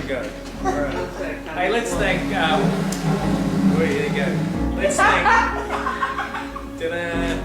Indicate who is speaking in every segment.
Speaker 1: microphone go? All right. Hey, let's thank. There you go. Let's thank. Ta-da.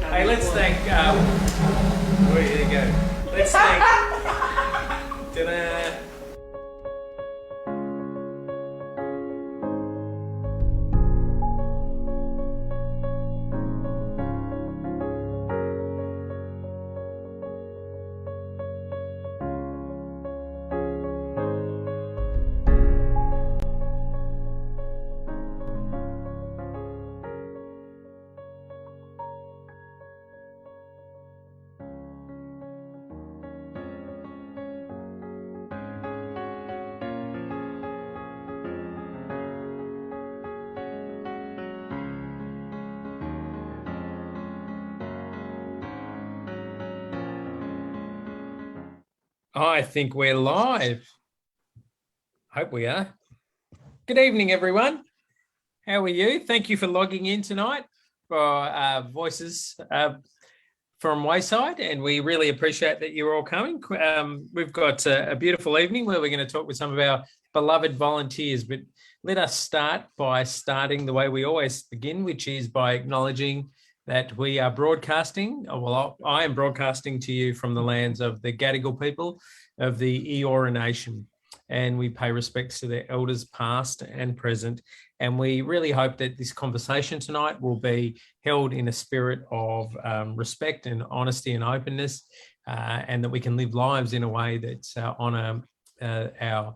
Speaker 1: Hey, let's thank. There you go. Let's thank. Ta-da. I think we're live. Hope we are. Good evening, everyone. How are you? Thank you for logging in tonight for Voices from Wayside, and we really appreciate that you're all coming. We've got a beautiful evening where we're going to talk with some of our beloved volunteers, but let us start by starting the way we always begin, which is by acknowledging that we are broadcasting, I am broadcasting to you from the lands of the Gadigal people of the Eora Nation, and we pay respects to their elders past and present, and we really hope that this conversation tonight will be held in a spirit of respect and honesty and openness, and that we can live lives in a way that honour our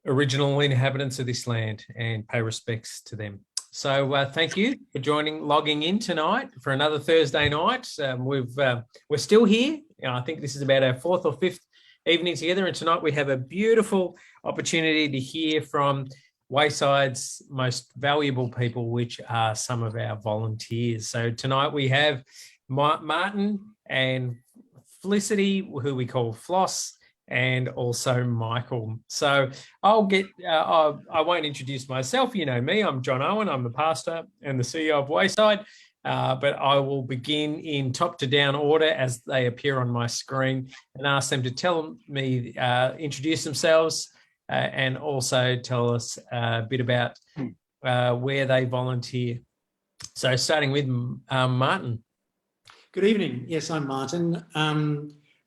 Speaker 1: original inhabitants of this land and pay respects to them. So thank you for logging in tonight for another Thursday night. We're still here. I think this is about our fourth or fifth evening together, and tonight we have a beautiful opportunity to hear from Wayside's most valuable people, which are some of our volunteers. So tonight we have Martin and Felicity, who we call Floss, and also Michael. So I won't introduce myself. You know me, I'm John Owen. I'm the pastor and the CEO of Wayside, but I will begin in top to down order as they appear on my screen and ask them to introduce themselves and also tell us a bit about where they volunteer. So starting with Martin.
Speaker 2: Good evening. Yes, I'm Martin.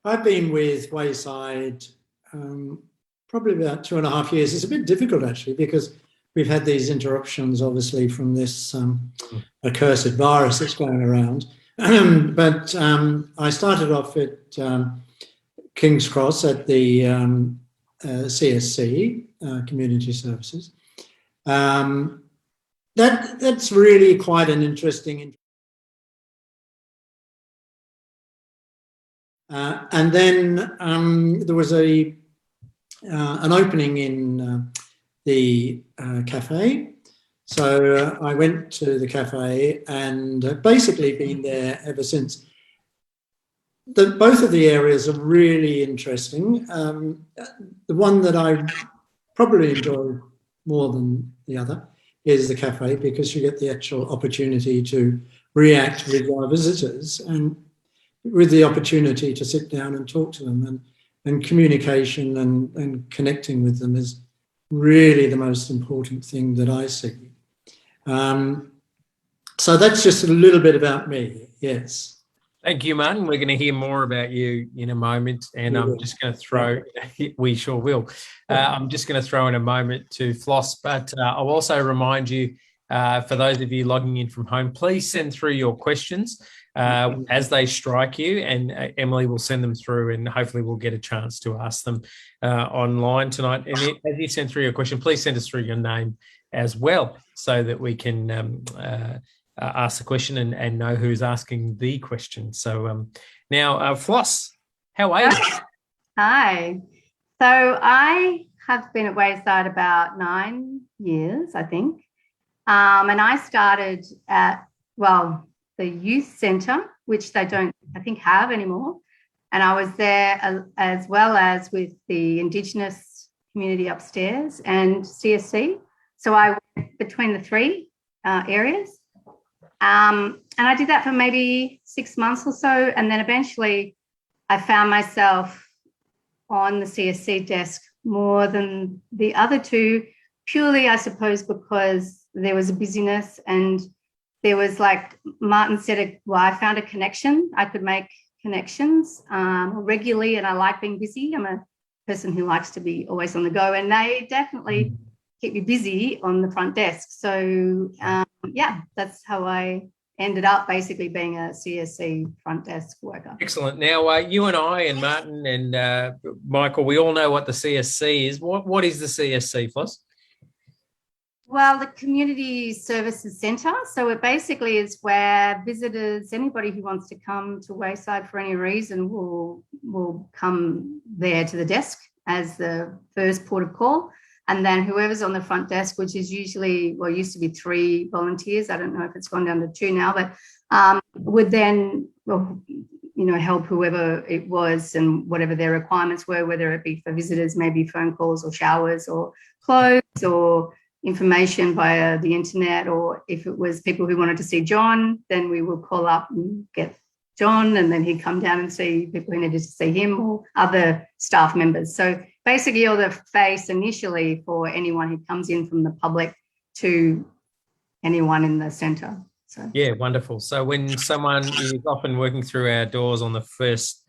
Speaker 2: I've been with Wayside probably about 2.5 years. It's a bit difficult, actually, because we've had these interruptions, obviously, from this accursed virus that's going around. But I started off at King's Cross at the CSC, Community Services. That's really quite an interesting. And then there was an opening in the cafe. So I went to the cafe and basically been there ever since. Both of the areas are really interesting. The one that I probably enjoy more than the other is the cafe, because you get the actual opportunity to react with our visitors and with the opportunity to sit down and talk to them, and communication and connecting with them is really the most important thing that I see. So that's just a little bit about me, yes.
Speaker 1: Thank you, Martin. We're going to hear more about you in a moment, and I'm just going to throw, we sure will. I'm just going to throw in a moment to Floss, but I'll also remind you, for those of you logging in from home, please send through your questions as they strike you, and Emily will send them through, and hopefully we'll get a chance to ask them online tonight. And as you send through your question, please send us through your name as well, so that we can ask the question and know who's asking the question. So now, Floss, how are you?
Speaker 3: Hi. So I have been at Wayside about 9 years, I think. And I started at, the youth centre, which they don't, I think, have anymore. And I was there as well as with the Indigenous community upstairs and CSC. So I went between the three areas. And I did that for maybe 6 months or so. And then eventually I found myself on the CSC desk more than the other two, purely, I suppose, because there was a busyness, and there was, like Martin said, I found a connection. I could make connections regularly, and I like being busy. I'm a person who likes to be always on the go, and they definitely keep you busy on the front desk. So that's how I ended up basically being a CSC front desk worker.
Speaker 1: Excellent. Now, you and I and Martin and Michael, we all know what the CSC is. What is the CSC, Floss?
Speaker 3: Well, the Community Services Centre. So it basically is where visitors, anybody who wants to come to Wayside for any reason, will come there to the desk as the first port of call. And then whoever's on the front desk, which is usually, used to be 3 volunteers. I don't know if it's gone down to 2 now, but would then, help whoever it was and whatever their requirements were, whether it be for visitors, maybe phone calls or showers or clothes or information via the internet, or if it was people who wanted to see John, then we would call up and get John, and then he'd come down and see people who needed to see him or other staff members. So basically you're the face initially for anyone who comes in from the public to anyone in the centre. So
Speaker 1: yeah, wonderful. So when someone is often working through our doors on the first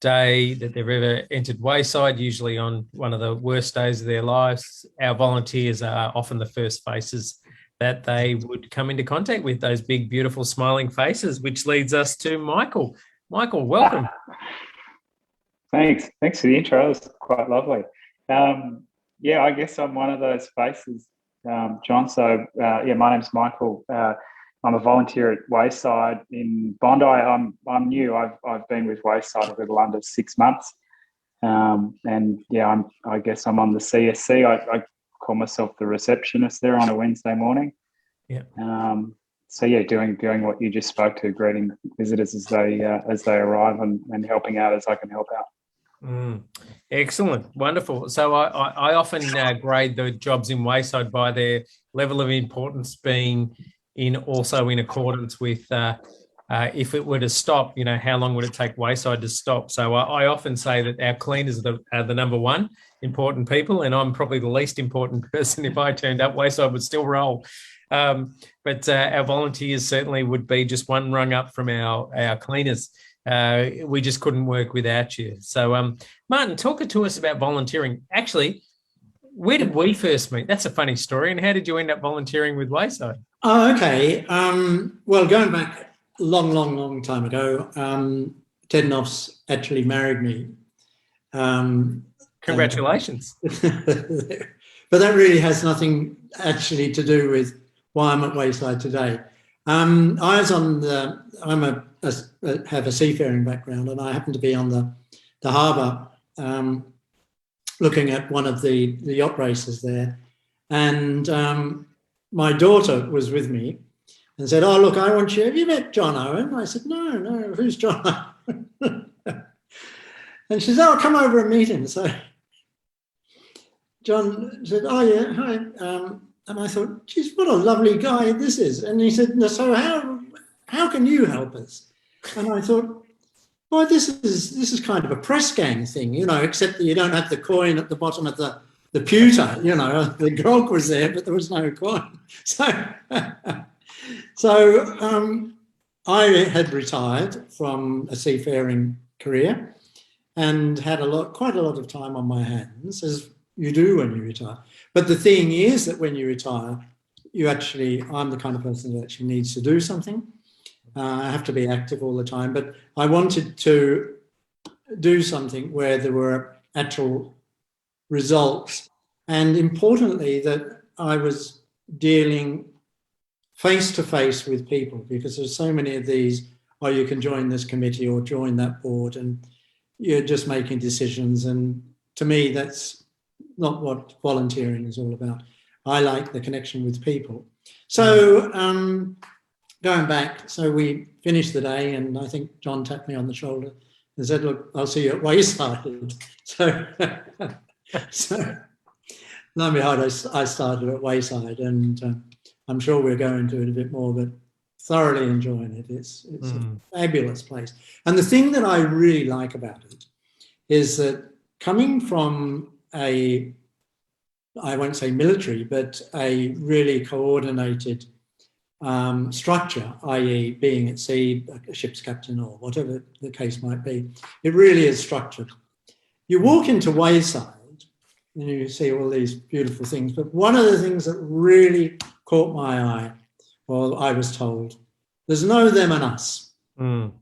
Speaker 1: day that they've ever entered Wayside, usually on one of the worst days of their lives, our volunteers are often the first faces that they would come into contact with, those big, beautiful, smiling faces, which leads us to Michael. Michael, welcome.
Speaker 4: Thanks for the intro. It was quite lovely. I guess I'm one of those faces, John. So, my name's Michael. I'm a volunteer at Wayside in Bondi. I'm new. I've been with Wayside a little under 6 months, I guess I'm on the CSC. I call myself the receptionist there on a Wednesday morning.
Speaker 1: Yeah.
Speaker 4: Doing what you just spoke to, greeting visitors as they arrive and helping out as I can help out.
Speaker 1: Excellent, wonderful. So I often grade the jobs in Wayside by their level of importance being also in accordance with if it were to stop, how long would it take Wayside to stop? So I often say that our cleaners are the number one important people, and I'm probably the least important person. If I turned up, Wayside would still roll. But our volunteers certainly would be just one rung up from our cleaners. We just couldn't work without you. So, Martin, talk to us about volunteering. Actually, where did we first meet? That's a funny story. And how did you end up volunteering with Wayside?
Speaker 2: Oh, okay. Going back a long time ago, Ted Knopf's actually married me.
Speaker 1: Congratulations.
Speaker 2: But that really has nothing actually to do with why I'm at Wayside today. I was have a seafaring background, and I happened to be on the harbour looking at one of the yacht races there, and my daughter was with me and said, "Oh, look, I want you. Have you met John Owen?" I said, "No, who's John Owen?" And she said, "Oh, come over and meet him." So John said, "Oh yeah, hi." And I thought, "Geez, what a lovely guy this is." And he said, "No, so how can you help us?" And I thought, "Well, this is kind of a press gang thing, except that you don't have the coin at the bottom of the the pewter, the grog was there, but there was no coin. So I had retired from a seafaring career and had quite a lot of time on my hands, as you do when you retire. But the thing is that when you retire, I'm the kind of person that actually needs to do something. I have to be active all the time, but I wanted to do something where there were actual results, and importantly that I was dealing face to face with people, because there's so many of these, you can join this committee or join that board and you're just making decisions, and to me that's not what volunteering is all about. I like the connection with people. So going back, so we finished the day and I think John tapped me on the shoulder and said, look, I'll see you at Wayside. So lo and behold, I started at Wayside, and I'm sure we'll go into it a bit more, but thoroughly enjoying it. It's a fabulous place. And the thing that I really like about it is that coming from I won't say military, but a really coordinated structure, i.e. being at sea, a ship's captain or whatever the case might be, it really is structured. You walk into Wayside and you see all these beautiful things, but one of the things that really caught my eye, well, I was told, there's no them and us. And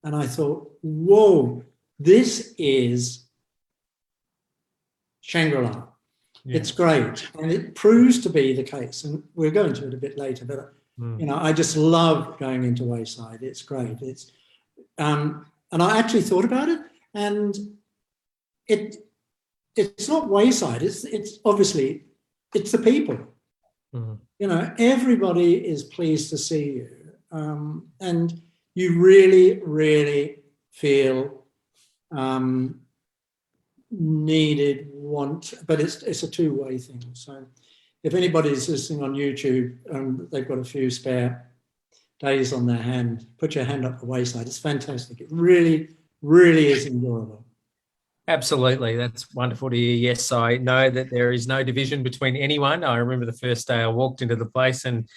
Speaker 2: I thought, whoa, this is Shangri-La. Yeah. It's great, and it proves to be the case, and we'll go into it a bit later, but I just love going into Wayside. It's great. It's and I actually thought about it, and it's not Wayside, it's obviously it's the people. Everybody is pleased to see you, and you really, really feel needed, but it's a two-way thing. So if anybody's listening on YouTube and they've got a few spare days on their hand, put your hand up the Wayside. It's fantastic. It really, really is enjoyable.
Speaker 1: Absolutely. That's wonderful to hear. Yes, I know that there is no division between anyone. I remember the first day I walked into the place and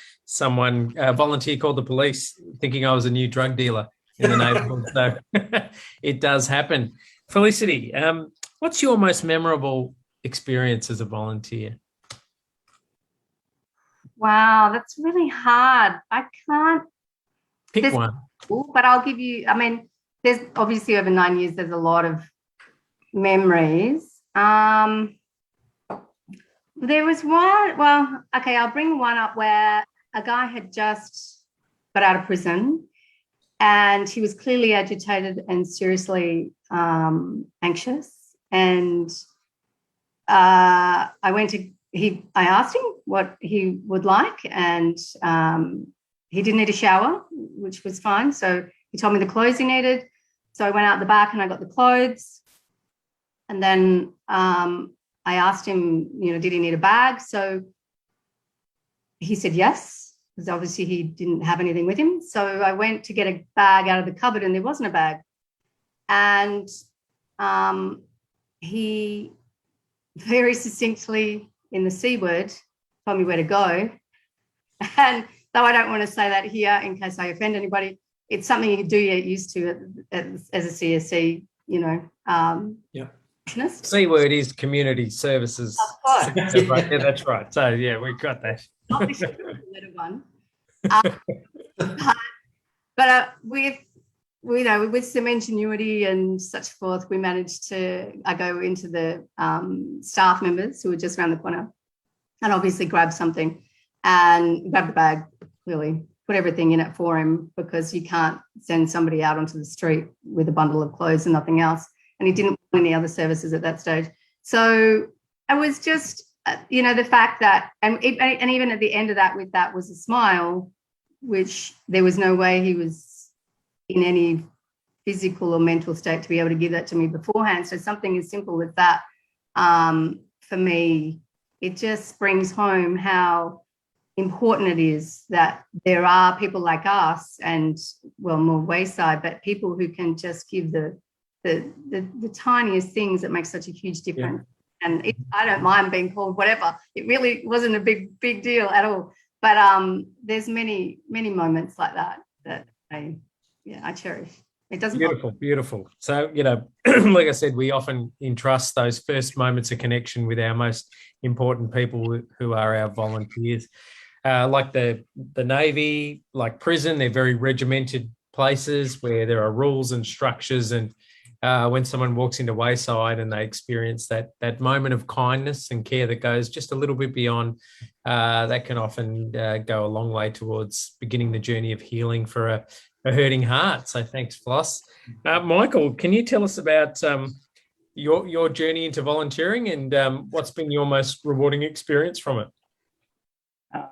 Speaker 1: a volunteer called the police thinking I was a new drug dealer in the neighbourhood. So it does happen. Felicity, what's your most memorable experience as a volunteer?
Speaker 3: Wow, that's really hard. I can't
Speaker 1: pick one.
Speaker 3: But I'll give you, there's obviously over 9 years, there's a lot of memories. There was one, I'll bring one up where a guy had just got out of prison and he was clearly agitated and seriously anxious. And I asked him what he would like, and he didn't need a shower, which was fine. So he told me the clothes he needed. So I went out the back and I got the clothes. And then I asked him, did he need a bag? So he said yes, because obviously he didn't have anything with him. So I went to get a bag out of the cupboard and there wasn't a bag. And he very succinctly, in the C word, told me where to go. And though I don't want to say that here in case I offend anybody, it's something you do get used to as a CSC,
Speaker 2: Yeah.
Speaker 1: C word is community services.
Speaker 3: Of course.
Speaker 1: Right. Yeah, that's right. So yeah, we've got that.
Speaker 3: Obviously, the letter one. But with some ingenuity and such forth, we managed to. I go into the staff members who were just around the corner, and obviously grab something and grab the bag. Clearly, put everything in it for him, because you can't send somebody out onto the street with a bundle of clothes and nothing else. And he didn't want any other services at that stage. So it was just, the fact that, and even at the end of that, with that was a smile, which there was no way he was in any physical or mental state to be able to give that to me beforehand. So something as simple as that, for me, it just brings home how important it is that there are people like us and, more Wayside, but people who can just give the tiniest things that make such a huge difference. and I don't mind being called whatever. It really wasn't a big deal at all. But there's many moments like that I cherish. It doesn't
Speaker 1: beautiful. So, like I said, we often entrust those first moments of connection with our most important people who are our volunteers. Like the Navy, like prison, they're very regimented places where there are rules and structures. And when someone walks into Wayside and they experience that moment of kindness and care that goes just a little bit beyond, that can often go a long way towards beginning the journey of healing for a hurting heart. So thanks, Floss. Michael, can you tell us about your journey into volunteering and what's been your most rewarding experience from it?
Speaker 4: I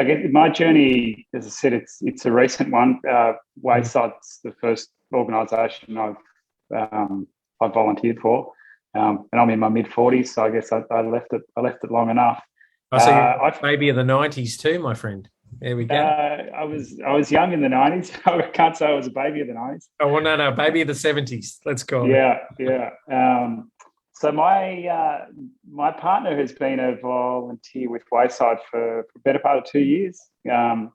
Speaker 4: guess my journey, as I said, it's a recent one. Wayside's the first organisation I've volunteered for, and I'm in my mid-40s, so I guess I left it long enough.
Speaker 1: Oh, so you're a baby of the 90s too, my friend. There we go.
Speaker 4: I was young in the 90s. I can't say I was a baby of the 90s.
Speaker 1: Oh, well, no, baby of the 70s. Let's go.
Speaker 4: Yeah. So my partner has been a volunteer with Wayside for a better part of 2 years, and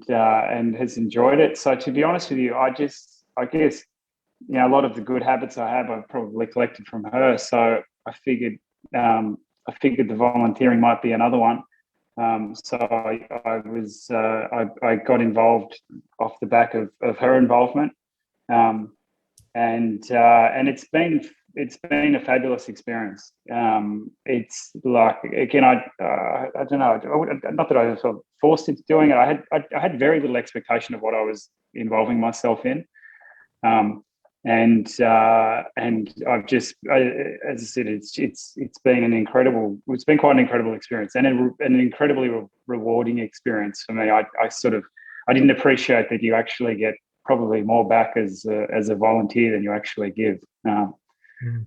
Speaker 4: has enjoyed it. So to be honest with you, I guess a lot of the good habits I have, I've probably collected from her. So I figured the volunteering might be another one. So I got involved off the back of her involvement, and it's been a fabulous experience. It's like, again, I don't know, not that I felt forced into doing it. I had very little expectation of what I was involving myself in. And I've just, as I said, it's been quite an incredible experience and an incredibly rewarding experience for me. I didn't appreciate that you actually get probably more back as a volunteer than you actually give.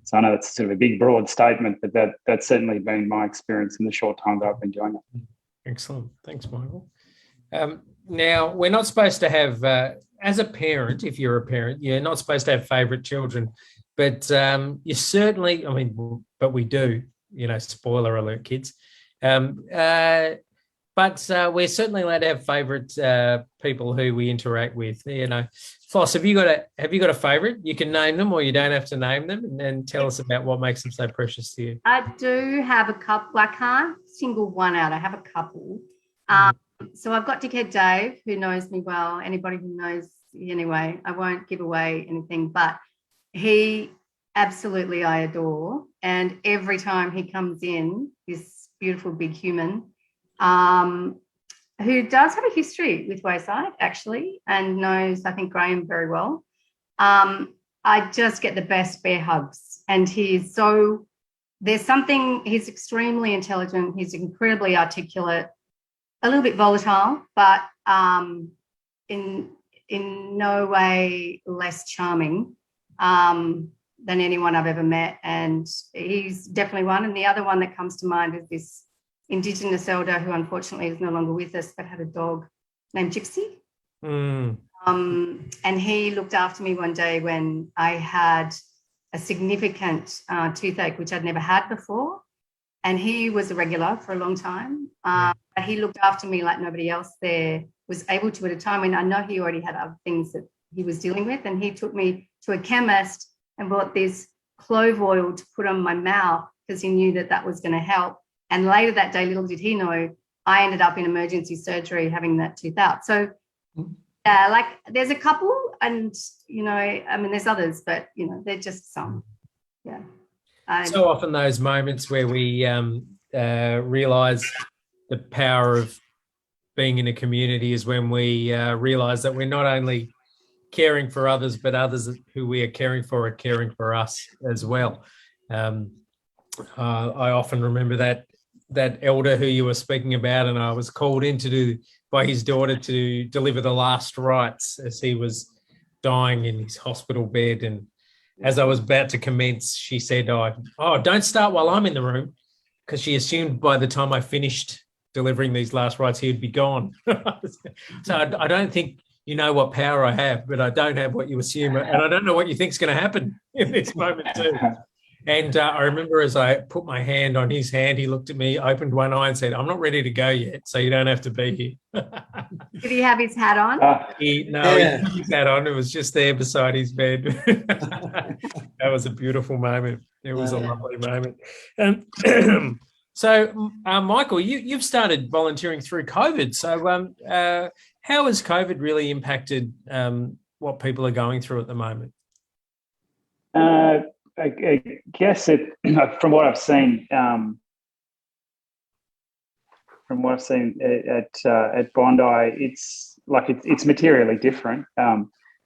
Speaker 4: So I know that's sort of a big, broad statement, but that's certainly been my experience in the short time that I've been doing it.
Speaker 1: Excellent. Thanks, Michael. Now, we're not supposed to have, as a parent, if you're a parent, you're not supposed to have favourite children, but you certainly, but we do, spoiler alert, kids. But we're certainly allowed to have favourite people who we interact with. Floss, have you got a favourite? You can name them, or you don't have to name them, and then tell us about what makes them so precious to you.
Speaker 3: I do have a couple. I can't single one out. I have a couple. So I've got Dickhead Dave, who knows me well. Anybody who knows, anyway, I won't give away anything, but he absolutely I adore. And every time he comes in, this beautiful big human, who does have a history with Wayside, actually, and knows, I think, Graham very well. I just get the best bear hugs. And he's extremely intelligent. He's incredibly articulate, a little bit volatile, but in no way less charming than anyone I've ever met. And he's definitely one. And the other one that comes to mind is this Indigenous elder who unfortunately is no longer with us, but had a dog named Gypsy. And he looked after me one day when I had a significant toothache, which I'd never had before. And he was a regular for a long time. But he looked after me like nobody else there was able to at a time when I know he already had other things that he was dealing with. And he took me to a chemist and bought this clove oil to put on my mouth because he knew that was going to help. And later that day, little did he know, I ended up in emergency surgery having that tooth out. So, there's a couple and, there's others, but, they're just some. Yeah.
Speaker 1: So often those moments where we realise the power of being in a community is when we realise that we're not only caring for others, but others who we are caring for us as well. I often remember that elder who you were speaking about, and I was called in by his daughter to deliver the last rites as he was dying in his hospital bed. And as I was about to commence, she said, "Oh, don't start while I'm in the room," because she assumed by the time I finished delivering these last rites, he would be gone. So I don't think you know what power I have, but I don't have what you assume, and I don't know what you think is going to happen in this moment too. And I remember as I put my hand on his hand, he looked at me, opened one eye and said, "I'm not ready to go yet, so you don't have to be here."
Speaker 3: Did he have his hat on?
Speaker 1: He
Speaker 2: Yeah.
Speaker 1: put his hat on. It was just there beside his bed. That was a beautiful moment. It was a lovely moment. So, Michael, you've started volunteering through COVID. So, how has COVID really impacted what people are going through at the moment?
Speaker 4: I guess from what I've seen, at Bondi, it's materially different.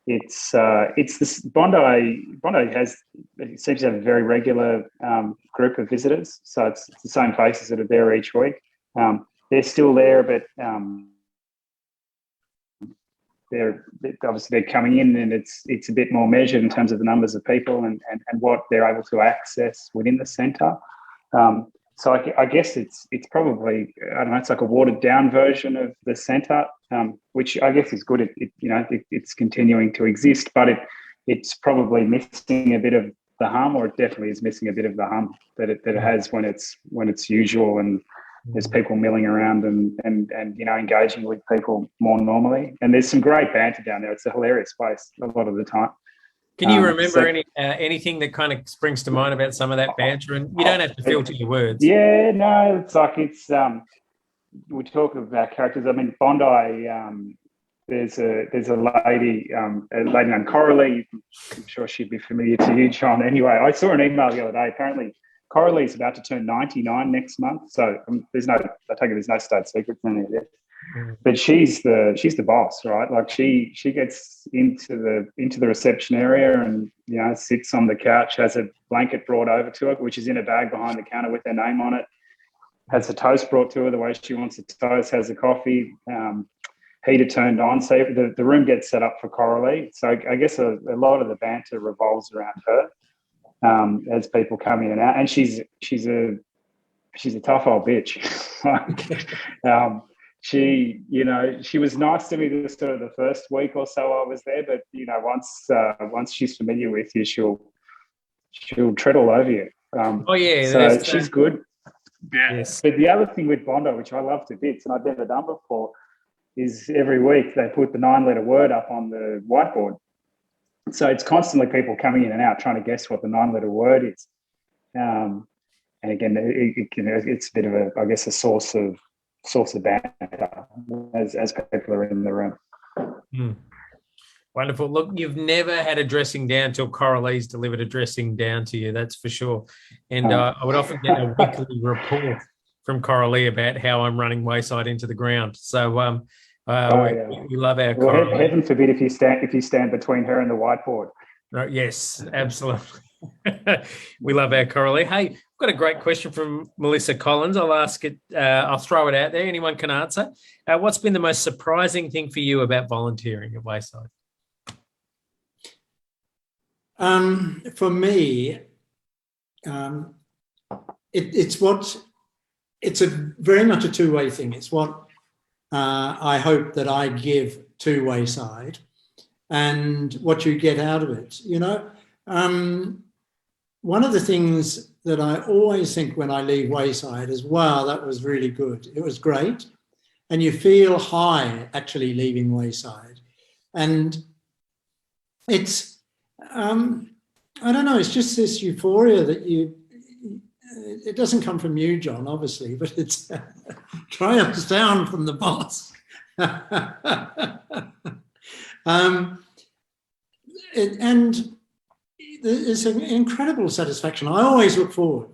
Speaker 4: It's this Bondi seems to have a very regular group of visitors, so it's the same faces that are there each week. They're still there, but they're coming in, and it's a bit more measured in terms of the numbers of people and what they're able to access within the centre. So I guess it's probably, I don't know, it's like a watered down version of the centre, which I guess is good. It's continuing to exist, but it's probably missing a bit of the hum, or it definitely is missing a bit of the hum that it has when it's usual and there's people milling around and engaging with people more normally. And there's some great banter down there. It's a hilarious place a lot of the time.
Speaker 1: Can you remember anything that kind of springs to mind about some of that banter? And you don't have to filter your words.
Speaker 4: Yeah, no, we talk about characters. I mean, Bondi, there's a lady named Coralie. I'm sure she'd be familiar to you, John. Anyway, I saw an email the other day. Apparently, Coralie's about to turn 99 next month. So I take it there's no state secrets in any of this. But she's the boss, right? Like she gets into the reception area and sits on the couch, has a blanket brought over to her, which is in a bag behind the counter with her name on it. Has the toast brought to her the way she wants the toast. Has the coffee, heater turned on. So the room gets set up for Coralie. So I guess a lot of the banter revolves around her as people come in and out. And she's a tough old bitch. She was nice to me the first week or so I was there, but once she's familiar with you, she'll tread all over you. So she's good. Yeah. Yes. But the other thing with Bondi, which I love to bits, and I've never done before, is every week they put the 9-letter word up on the whiteboard. So it's constantly people coming in and out trying to guess what the 9-letter word is. And again, it's a bit of a source of banter as people are in the room.
Speaker 1: Wonderful. Look, you've never had a dressing down till Coralie's delivered a dressing down to you, that's for sure. And I would often get a weekly report from Coralie about how I'm running Wayside into the ground. So we love our Coralie.
Speaker 4: Heaven forbid if you stand between her and the whiteboard.
Speaker 1: Right, yes, absolutely. We love our Coralie. Hey, I've got a great question from Melissa Collins. I'll ask it. I'll throw it out there. Anyone can answer. What's been the most surprising thing for you about volunteering at Wayside?
Speaker 2: For me, it's very much a two-way thing. It's what I hope that I give to Wayside and what you get out of it. One of the things that I always think when I leave Wayside is, wow, that was really good. It was great. And you feel high actually leaving Wayside. And it's, I don't know, it's just this euphoria that it doesn't come from you, John, obviously, but it's triumphs down from the boss. And there's an incredible satisfaction. I always look forward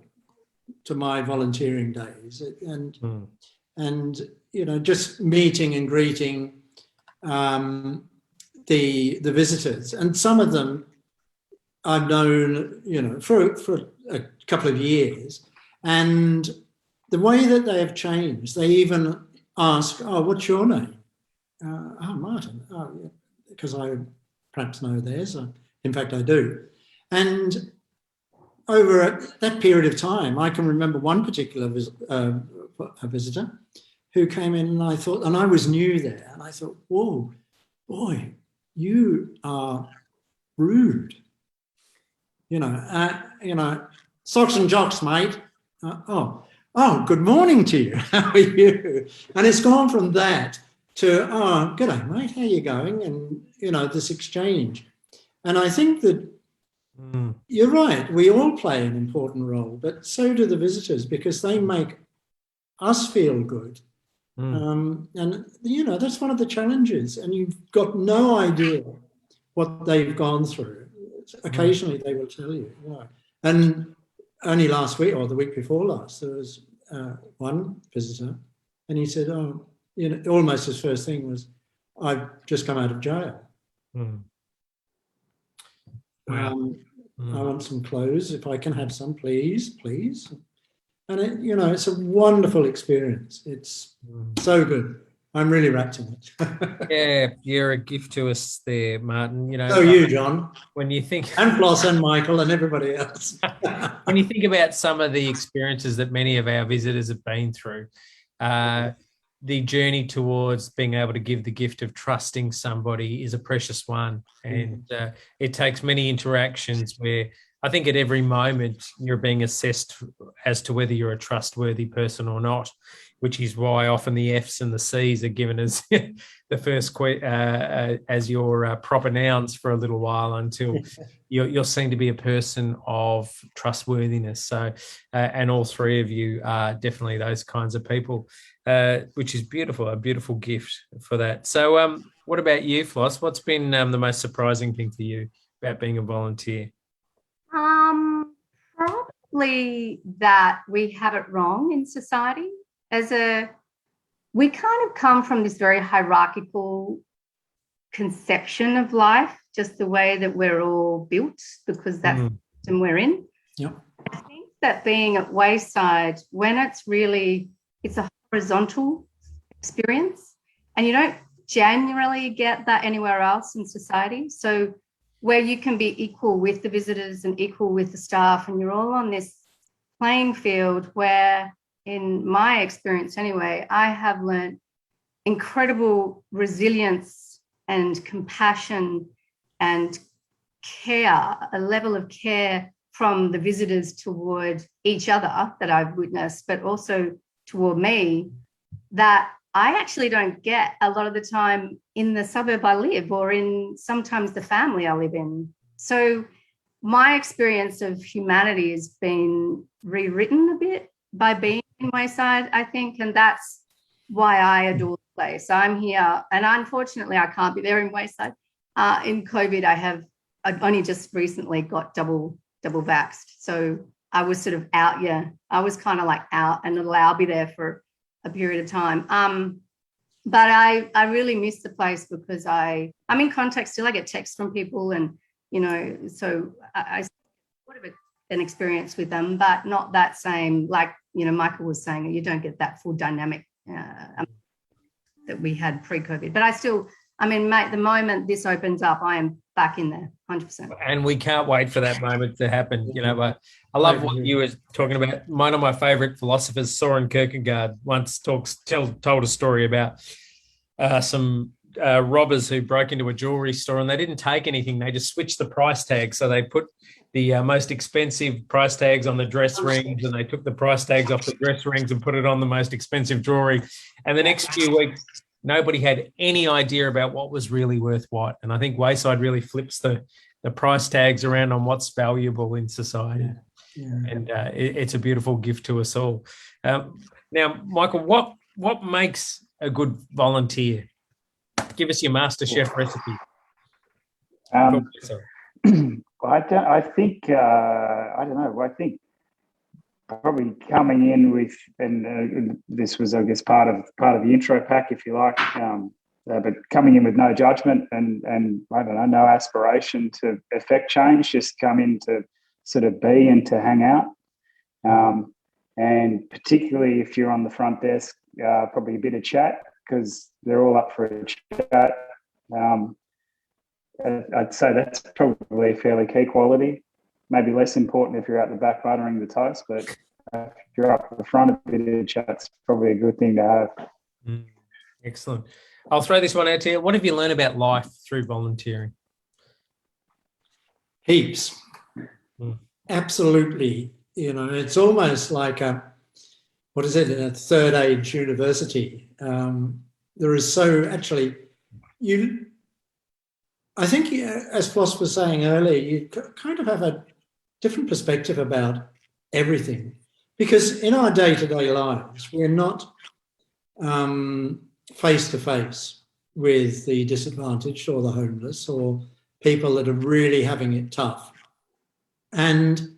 Speaker 2: to my volunteering days and just meeting and greeting the visitors. And some of them I've known, for a couple of years, and the way that they have changed, they even ask, "Oh, what's your name?" Martin. Oh, yeah, because I perhaps know theirs. In fact, I do. And over that period of time, I can remember one particular visitor who came in, and I was new there, and I thought, "Whoa, boy, you are rude." Socks and jocks, mate. Oh, good morning to you. How are you? And it's gone from that to, oh, g'day, mate. How you going? And, this exchange. And I think that you're right. We all play an important role, but so do the visitors because they make us feel good. And, that's one of the challenges. And you've got no idea what they've gone through. Occasionally they will tell you. And only last week or the week before last, there was one visitor and he said, almost his first thing was, I've just come out of jail.
Speaker 1: Wow.
Speaker 2: I want some clothes. If I can have some, please. And it's a wonderful experience. It's so good. I'm really wrapped in it.
Speaker 1: Yeah, you're a gift to us there, Martin.
Speaker 2: So you, John.
Speaker 1: When you think,
Speaker 2: and Floss and Michael and everybody else.
Speaker 1: when you think about some of the experiences that many of our visitors have been through, the journey towards being able to give the gift of trusting somebody is a precious one. And it takes many interactions where I think at every moment you're being assessed as to whether you're a trustworthy person or not, which is why often the F's and the C's are given as the first as your proper nouns for a little while until you're seen to be a person of trustworthiness. So, and all three of you are definitely those kinds of people, which is beautiful, a beautiful gift for that. So what about you, Floss? What's been the most surprising thing for you about being a volunteer?
Speaker 3: Probably that we have it wrong in society. We kind of come from this very hierarchical conception of life, just the way that we're all built, because that's the system we're in.
Speaker 2: Yep.
Speaker 3: I think that being at Wayside, when it's a horizontal experience, and you don't generally get that anywhere else in society. So where you can be equal with the visitors and equal with the staff, and you're all on this playing field where, in my experience anyway, I have learned incredible resilience and compassion and care, a level of care from the visitors toward each other that I've witnessed, but also toward me, that I actually don't get a lot of the time in the suburb I live or in sometimes the family I live in. So my experience of humanity has been rewritten a bit by being in Wayside, I think, and that's why I adore the place. I'm here, and unfortunately I can't be there in Wayside. In COVID, I've only just recently got double vaxxed. So I was sort of out, I was kind of like out, and I'll be there for a period of time. But I really miss the place because I'm in contact still. I get texts from people, and so I sort of an experience with them, but not that same, like Michael was saying, you don't get that full dynamic that we had pre-COVID. But mate, the moment this opens up, I am back in there 100%.
Speaker 1: And we can't wait for that moment to happen. But I love what you were talking about. One of my favorite philosophers, Soren Kierkegaard, once told a story about some robbers who broke into a jewelry store, and they didn't take anything. They just switched the price tag. So they put the most expensive price tags on the dress rings, and they took the price tags off the dress rings and put it on the most expensive jewelry. And the next few weeks, nobody had any idea about what was really worth what. And I think Wayside really flips the price tags around on what's valuable in society. Yeah. And it's a beautiful gift to us all. Now, Michael, what makes a good volunteer? Give us your MasterChef recipe.
Speaker 4: I think probably coming in with, and this was, I guess, part of the intro pack, if you like, but coming in with no judgment and I don't know, no aspiration to affect change, just come in to sort of be and to hang out. And particularly if you're on the front desk, probably a bit of chat, because they're all up for a chat. I'd say that's probably a fairly key quality. Maybe less important if you're out the back buttering the toast, but if you're up the front, a bit of chat's probably a good thing to have.
Speaker 1: Excellent. I'll throw this one out to you. What have you learned about life through volunteering?
Speaker 2: Heaps. Absolutely it's almost like what is it, in a third age university. There is so actually, I think, as Floss was saying earlier, you kind of have a different perspective about everything, because in our day-to-day lives, we're not face to face with the disadvantaged or the homeless or people that are really having it tough. And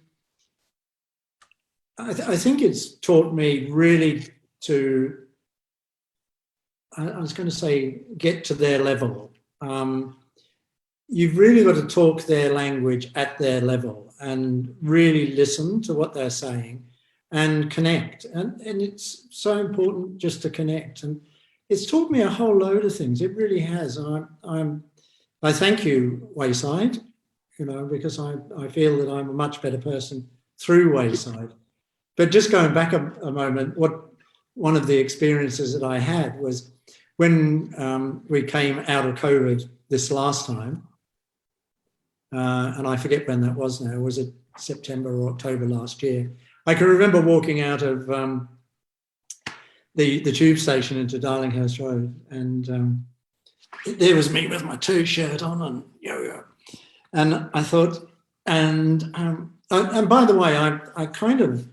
Speaker 2: I think it's taught me really to, I was going to say, get to their level. You've really got to talk their language at their level and really listen to what they're saying and connect. And it's so important just to connect. And it's taught me a whole load of things. It really has. And I thank you, Wayside, because I feel that I'm a much better person through Wayside. But just going back a moment, one of the experiences that I had was when we came out of COVID this last time, and I forget when that was now, was it September or October last year? I can remember walking out of the tube station into Darlinghurst Road, and there was me with my T-shirt on and yo-yo. And I thought, and by the way, I kind of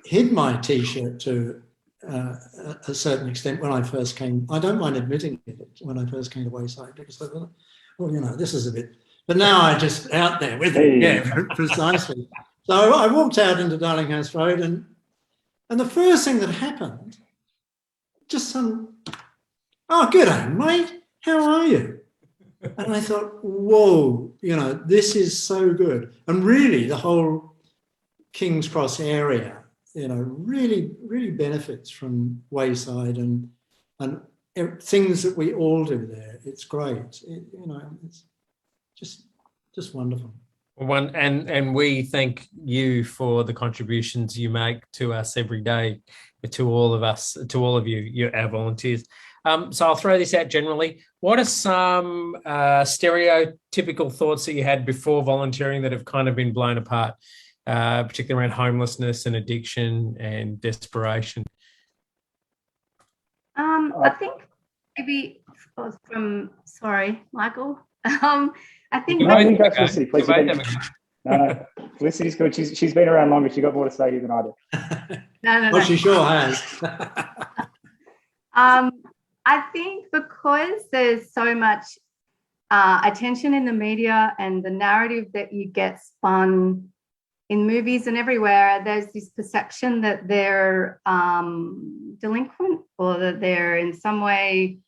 Speaker 2: hid my T-shirt to a certain extent when I first came. I don't mind admitting it when I first came to Wayside, because I thought, well, this is a bit. But now I just out there with it. Yeah, precisely. So I walked out into Darlinghurst Road, and the first thing that happened, just some, oh, g'day, mate. How are you? And I thought, whoa, this is so good. And really, the whole King's Cross area, really, really benefits from Wayside and things that we all do there. It's great. It's just wonderful.
Speaker 1: And we thank you for the contributions you make to us every day, to all of us, to all of you, our volunteers. So I'll throw this out generally. What are some stereotypical thoughts that you had before volunteering that have kind of been blown apart, particularly around homelessness and addiction and desperation?
Speaker 3: I think maybe from, sorry, Michael. I think
Speaker 4: Felicity, please. No, Felicity's good. She's been around longer. She got more to say here than I do.
Speaker 3: No.
Speaker 2: Well, she sure has.
Speaker 3: I think because there's so much attention in the media and the narrative that you get spun in movies and everywhere, there's this perception that they're delinquent, or that they're in some way,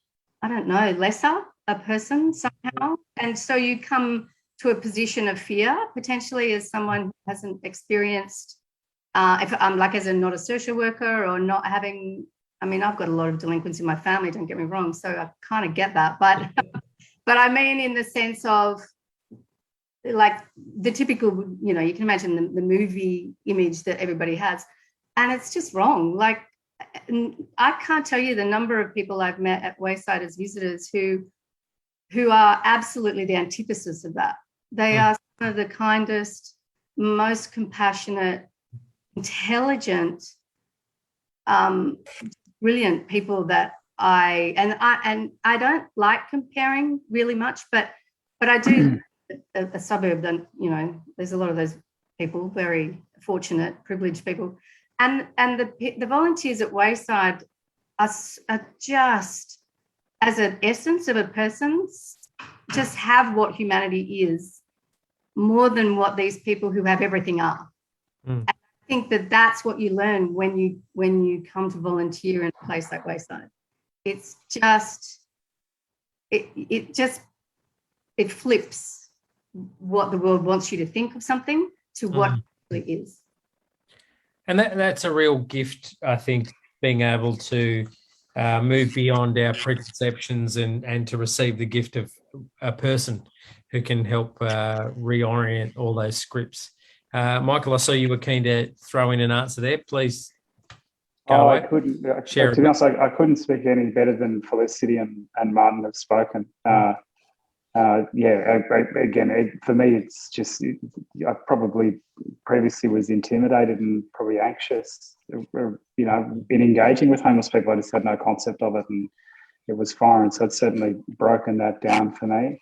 Speaker 3: I don't know, lesser a person somehow. And so you come to a position of fear, potentially, as someone who hasn't experienced, if I'm like as a not a social worker or not having, I've got a lot of delinquents in my family, don't get me wrong, so I kind of get that. But I mean in the sense of like the typical, you can imagine the movie image that everybody has, and it's just wrong. Like, I can't tell you the number of people I've met at Wayside as visitors who are absolutely the antithesis of that. They are some of the kindest, most compassionate, intelligent, brilliant people that I don't like comparing really much, but I do. A suburb, then there's a lot of those people, very fortunate, privileged people, and the volunteers at Wayside are just, as an essence of a person, just have what humanity is more than what these people who have everything are. And I think that that's what you learn when you come to volunteer in a place like Wayside. It's just it flips what the world wants you to think of something to what it really is.
Speaker 1: And that's a real gift, I think, being able to move beyond our preconceptions and to receive the gift of a person who can help reorient all those scripts. Michael, I saw you were keen to throw in an answer there. Please go away.
Speaker 4: I couldn't.
Speaker 1: To
Speaker 4: be honest, I couldn't speak any better than Felicity and Martin have spoken. for me, it's just I probably previously was intimidated and probably anxious, in engaging with homeless people. I just had no concept of it, and it was foreign. So it's certainly broken that down for me.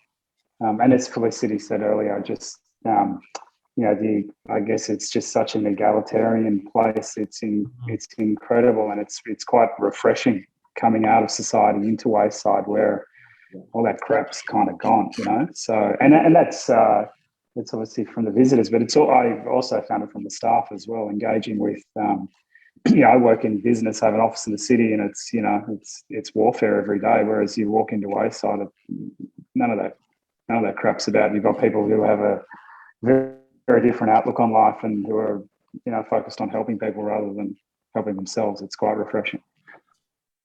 Speaker 4: And as Felicity said earlier, just I guess it's just such an egalitarian place. It's incredible, and it's quite refreshing coming out of society into Wayside, where all that crap's kind of gone, So and that's it's obviously from the visitors, but I also found it from the staff as well, engaging with. I work in business, I have an office in the city, and it's warfare every day. Whereas you walk into Wayside, none of that crap's about. You've got people who have a very, very different outlook on life and who are, focused on helping people rather than helping themselves. It's quite refreshing.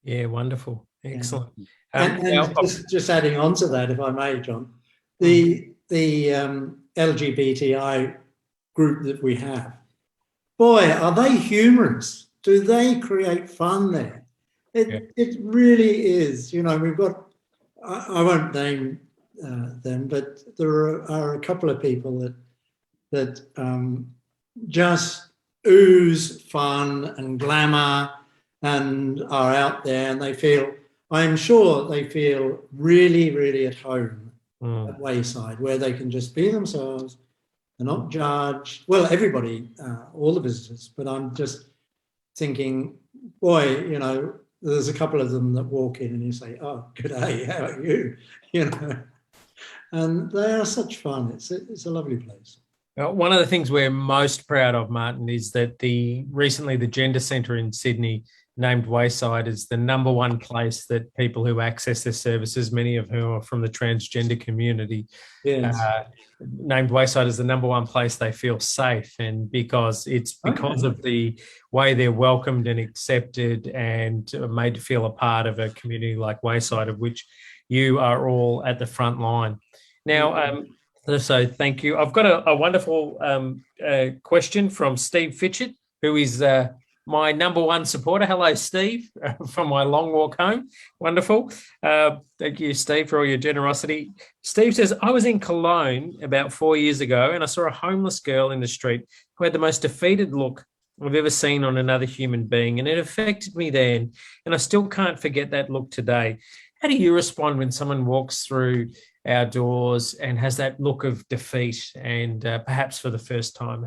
Speaker 1: Yeah, wonderful. Excellent.
Speaker 2: Yeah. And just adding on to that, if I may, John, the LGBTI group that we have, boy, are they humorous. Do they create fun there? It really is. We've got, I won't name them, but there are a couple of people that just ooze fun and glamour and are out there, and I'm sure they feel really, really at home at Wayside, where they can just be themselves. They're not judged. Well, everybody, all the visitors, but I'm just thinking, boy, there's a couple of them that walk in and you say, oh, good day, how are you? And they are such fun. It's a lovely place.
Speaker 1: One of the things we're most proud of, Martin, is that recently the Gender Centre in Sydney named Wayside as the #1 place that people who access their services, many of whom are from the transgender community,
Speaker 2: yes.
Speaker 1: Named Wayside as the #1 place they feel safe. And because of the way they're welcomed and accepted and made to feel a part of a community like Wayside, of which you are all at the front line. Now, so thank you. I've got a wonderful question from Steve Fitchett, who is my #1 supporter. Hello, Steve, from my long walk home. Wonderful. Thank you, Steve, for all your generosity. Steve says, I was in Cologne about 4 years ago and I saw a homeless girl in the street who had the most defeated look I've ever seen on another human being, and it affected me then, and I still can't forget that look today. How do you respond when someone walks through our doors and has that look of defeat and perhaps for the first time?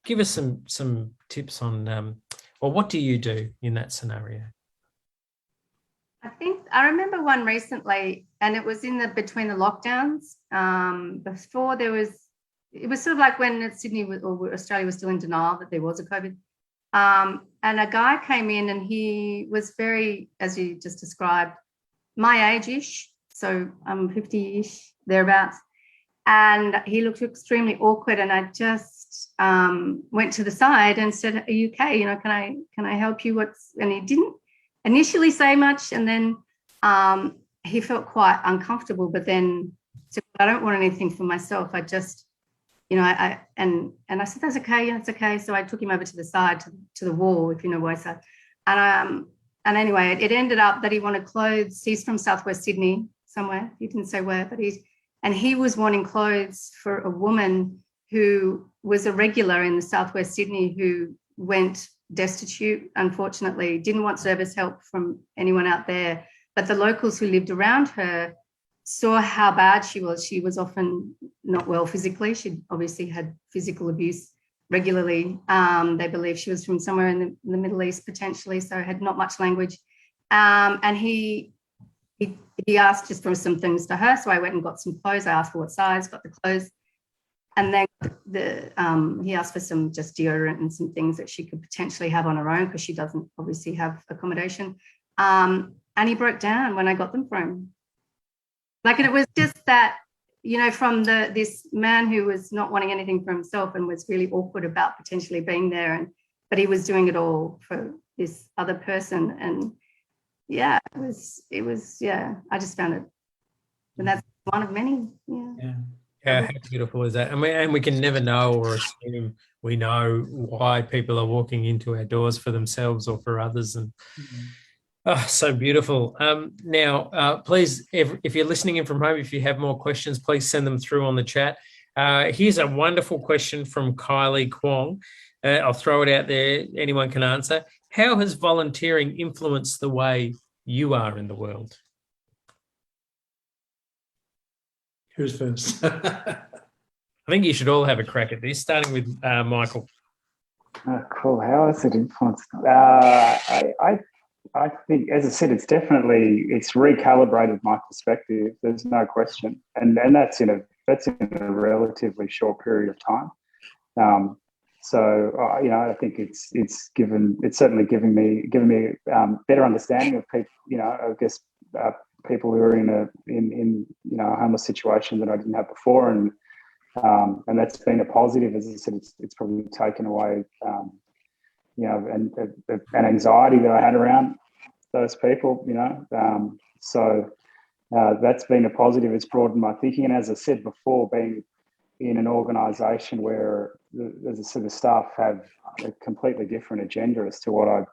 Speaker 1: Give us some tips on, what do you do in that scenario?
Speaker 3: I remember one recently, and it was between the lockdowns. Before it was sort of like when Sydney or Australia was still in denial that there was a COVID. And a guy came in and he was very, as you just described, my age-ish. So I'm 50-ish, thereabouts. And he looked extremely awkward, and I just went to the side and said, are you okay? Can I help you? And he didn't initially say much, and then he felt quite uncomfortable, but then said, I don't want anything for myself. I just, I said, that's okay. Yeah, it's okay. So I took him over to the side, to the wall, if you know Wayside. And anyway, it ended up that he wanted clothes. He's from Southwest Sydney somewhere. He didn't say where, but he was wanting clothes for a woman who was a regular in the Southwest Sydney who went destitute, unfortunately, didn't want service help from anyone out there. But the locals who lived around her saw how bad she was. She was often not well physically. She obviously had physical abuse regularly. They believe she was from somewhere in the Middle East, potentially, so had not much language. And he asked just for some things to her. So I went and got some clothes. I asked for what size, got the clothes. And then he asked for some just deodorant and some things that she could potentially have on her own, because she doesn't obviously have accommodation. And he broke down when I got them for him. And it was just that, from this man who was not wanting anything for himself and was really awkward about potentially being there, but he was doing it all for this other person. And yeah, it was I just found it, and that's one of many.
Speaker 1: How beautiful is that? And we can never know or assume we know why people are walking into our doors for themselves or for others. And Oh, so beautiful. Now, please, if you're listening in from home, if you have more questions, please send them through on the chat. Here's a wonderful question from Kylie Kwong. I'll throw it out there. Anyone can answer. How has volunteering influenced the way you are in the world?
Speaker 2: Who's first?
Speaker 1: I think you should all have a crack at this, starting with Michael.
Speaker 4: Oh, cool. How has it influenced? I think, as I said, it's recalibrated my perspective. There's no question, and that's in a relatively short period of time. I think it's certainly given me better understanding of people. I guess people who are in a homeless situation that I didn't have before, and that's been a positive. As I said, it's probably taken away an anxiety that I had around those people, that's been a positive. It's broadened my thinking. And as I said before, being in an organisation where the staff have a completely different agenda as to what I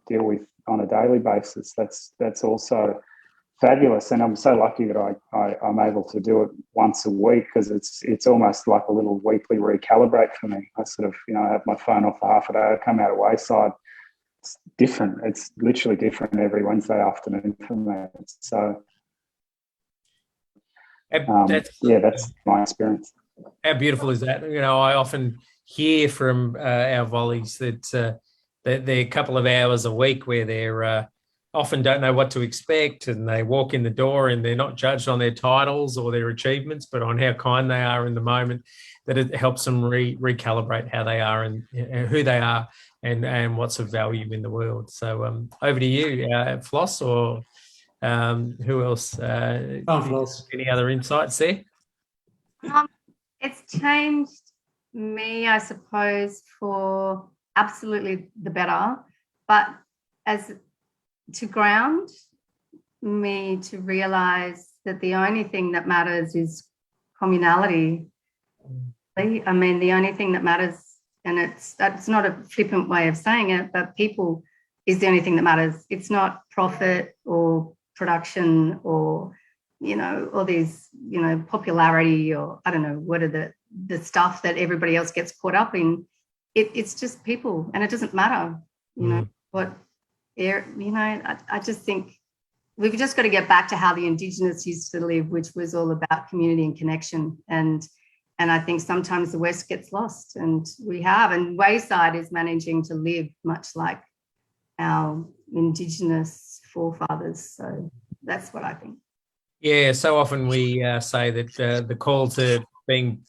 Speaker 4: deal with on a daily basis, that's also fabulous. And I'm so lucky that I'm able to do it once a week, because it's almost like a little weekly recalibrate for me. I sort of, have my phone off for half a day, I come out of Wayside. It's different. It's literally different every Wednesday afternoon for me. So, that's my experience.
Speaker 1: How beautiful is that? I often hear from our volleys that they're a couple of hours a week where they're often don't know what to expect, and they walk in the door and they're not judged on their titles or their achievements, but on how kind they are in the moment, that it helps them recalibrate how they are and who they are and what's of value in the world. So over to you, Floss, or who else?
Speaker 2: Floss.
Speaker 1: Any other insights there?
Speaker 3: It's changed me, I suppose, for absolutely the better, but to ground me to realise that the only thing that matters is communality. I mean, the only thing that matters, and that's not a flippant way of saying it, but people is the only thing that matters. It's not profit or production or, all these, popularity, or I don't know, what are the stuff that everybody else gets caught up in. It's just people, and it doesn't matter, what. I just think we've just got to get back to how the Indigenous used to live, which was all about community and connection. And I think sometimes the West gets lost, and Wayside is managing to live much like our Indigenous forefathers. So that's what I think.
Speaker 1: Yeah, so often we say that the call to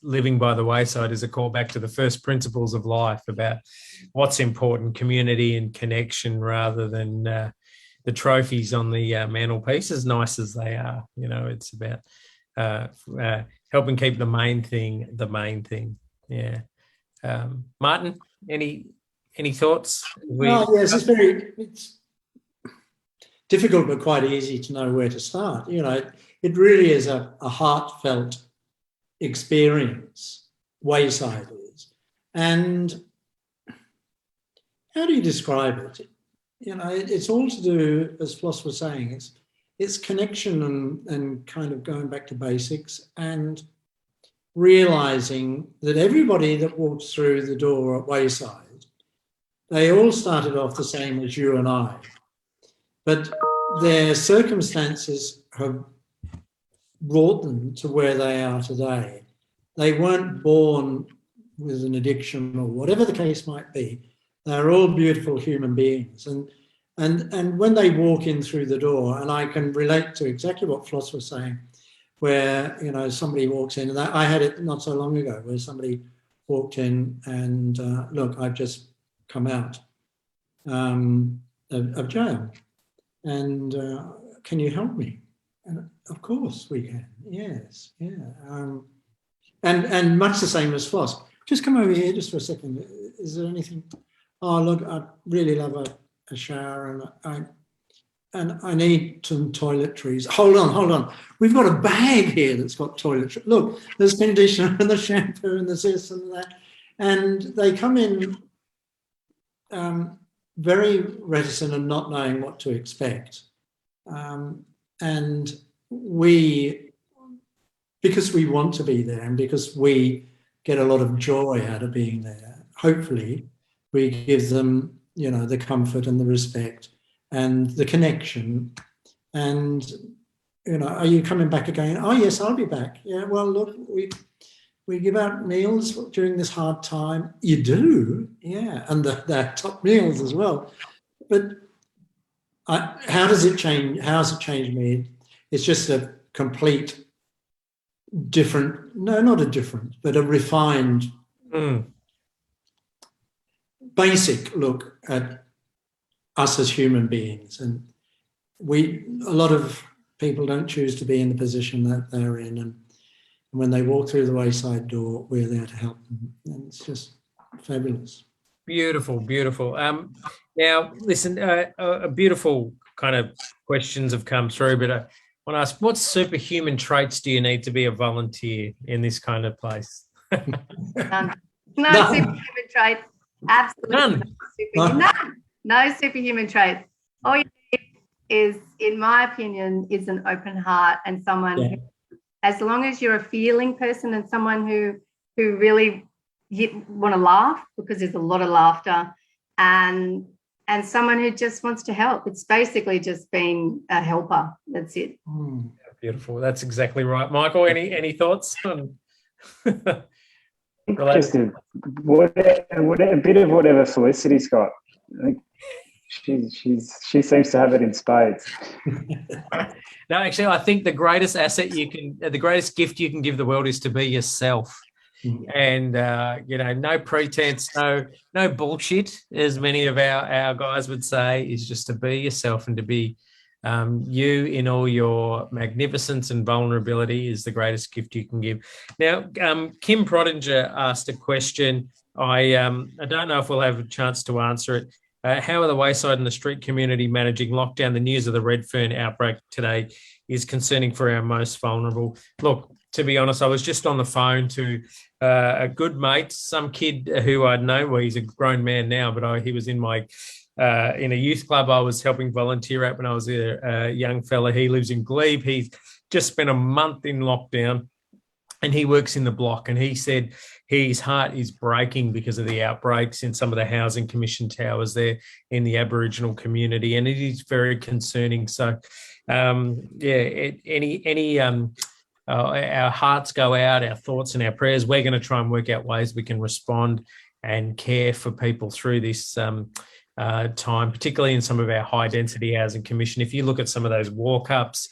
Speaker 1: living by the wayside is a call back to the first principles of life about what's important, community and connection, rather than the trophies on the mantelpiece, as nice as they are. It's about helping keep the main thing. Yeah. Martin, any thoughts?
Speaker 2: Yes, it's difficult but quite easy to know where to start. It really is a heartfelt experience, Wayside is. And how do you describe it? It's all to do, as Floss was saying, it's connection and kind of going back to basics, and realising that everybody that walks through the door at Wayside, they all started off the same as you and I, but their circumstances have brought them to where they are today. They weren't born with an addiction or whatever the case might be. They're all beautiful human beings. And when they walk in through the door, and I can relate to exactly what Floss was saying, where, somebody walks in, and I had it not so long ago, where somebody walked in and, look, I've just come out of jail, and can you help me? And of course we can. Yes, yeah. And much the same as Floss. Just come over here just for a second. Is there anything? Oh, look, I really love a shower, and I need some toiletries. Hold on. We've got a bag here that's got toiletries. Look, there's conditioner and the shampoo and there's this and that. And they come in very reticent and not knowing what to expect. And because we want to be there and because we get a lot of joy out of being there, hopefully we give them, the comfort and the respect and the connection. And, are you coming back again? Oh, yes, I'll be back. Yeah, well, look, we give out meals during this hard time. You do, yeah, and they're top meals as well. But how does it change? How has it changed me? It's just a complete different, no, not a different, but a refined, basic look at us as human beings. And a lot of people don't choose to be in the position that they're in. And when they walk through the wayside door, we're there to help them. And it's just fabulous.
Speaker 1: Beautiful, beautiful. Now, listen, a beautiful kind of questions have come through, but I want to ask, what superhuman traits do you need to be a volunteer in this kind of place?
Speaker 3: None. No superhuman traits. Absolutely none. No superhuman traits. All you need is, in my opinion, is an open heart and someone who, as long as you're a feeling person and someone who really want to laugh, because there's a lot of laughter, and someone who just wants to help. It's basically just being a helper. That's it.
Speaker 1: Beautiful. That's exactly right. Michael, any thoughts on
Speaker 4: just a bit of whatever Felicity's got. I think she seems to have it in spades.
Speaker 1: No, actually, I think the greatest the greatest gift you can give the world is to be yourself. And no pretense, no bullshit, as many of our guys would say, is just to be yourself and to be you in all your magnificence and vulnerability is the greatest gift you can give. Now, Kim Prodinger asked a question. I don't know if we'll have a chance to answer it. How are the Wayside and the street community managing lockdown? The news of the Redfern outbreak today is concerning for our most vulnerable. Look, to be honest, I was just on the phone to a good mate, some kid who I'd known. Well, he's a grown man now, but he was in my in a youth club I was helping volunteer at when I was a young fella. He lives in Glebe. He's just spent a month in lockdown, and he works in the block. And he said his heart is breaking because of the outbreaks in some of the housing commission towers there in the Aboriginal community, and it is very concerning. So, our hearts go out, our thoughts and our prayers. We're going to try and work out ways we can respond and care for people through this time, particularly in some of our high-density housing commission. If you look at some of those walk-ups,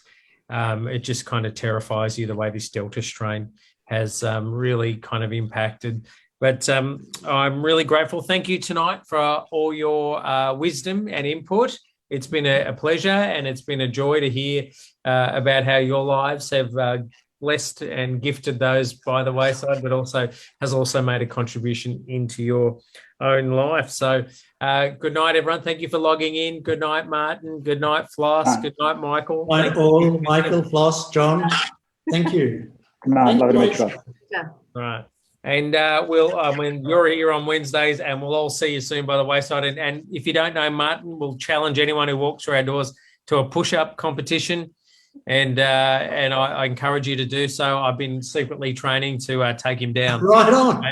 Speaker 1: it just kind of terrifies you the way this Delta strain has really kind of impacted. But I'm really grateful. Thank you tonight for all your wisdom and input. It's been a pleasure, and it's been a joy to hear about how your lives have blessed and gifted those by the wayside, but has also made a contribution into your own life. So good night, everyone. Thank you for logging in. Good night, Martin. Good night, Floss. Good night, Michael.
Speaker 2: Good night, all. Michael, Floss, John. Thank you.
Speaker 4: Good night. Love to meet you.
Speaker 1: All right. And when you're here on Wednesdays, and we'll all see you soon by the wayside. And if you don't know Martin, we'll challenge anyone who walks through our doors to a push-up competition. And I encourage you to do so. I've been secretly training to take him down.
Speaker 2: Right on.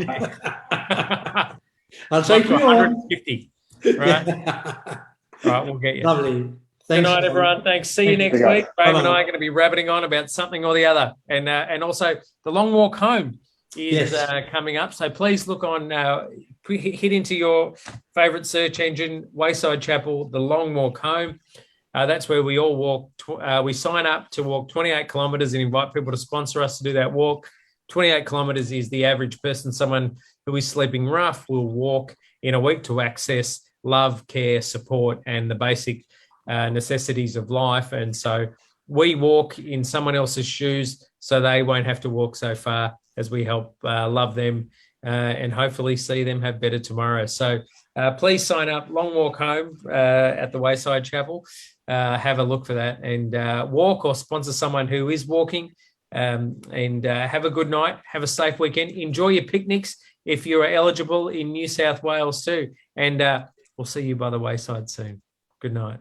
Speaker 2: I'll take you
Speaker 1: 150. Right. Right, we'll get you.
Speaker 2: Lovely.
Speaker 1: Good night, everyone. Thanks. See you next week. Brave and I are going to be rabbiting on about something or the other. And also the long walk home is coming up. So please look on, hit into your favourite search engine, Wayside Chapel, the long walk home. That's where we all walk. We sign up to walk 28 kilometres and invite people to sponsor us to do that walk. 28 kilometres is the average person, someone who is sleeping rough, will walk in a week to access love, care, support, and the basic necessities of life. And so we walk in someone else's shoes so they won't have to walk so far, as we help love them and hopefully see them have better tomorrow. So please sign up, Long Walk Home at the Wayside Chapel. Have a look for that and walk or sponsor someone who is walking, and have a good night. Have a safe weekend. Enjoy your picnics if you are eligible in New South Wales too. And We'll see you by the wayside soon. Good night.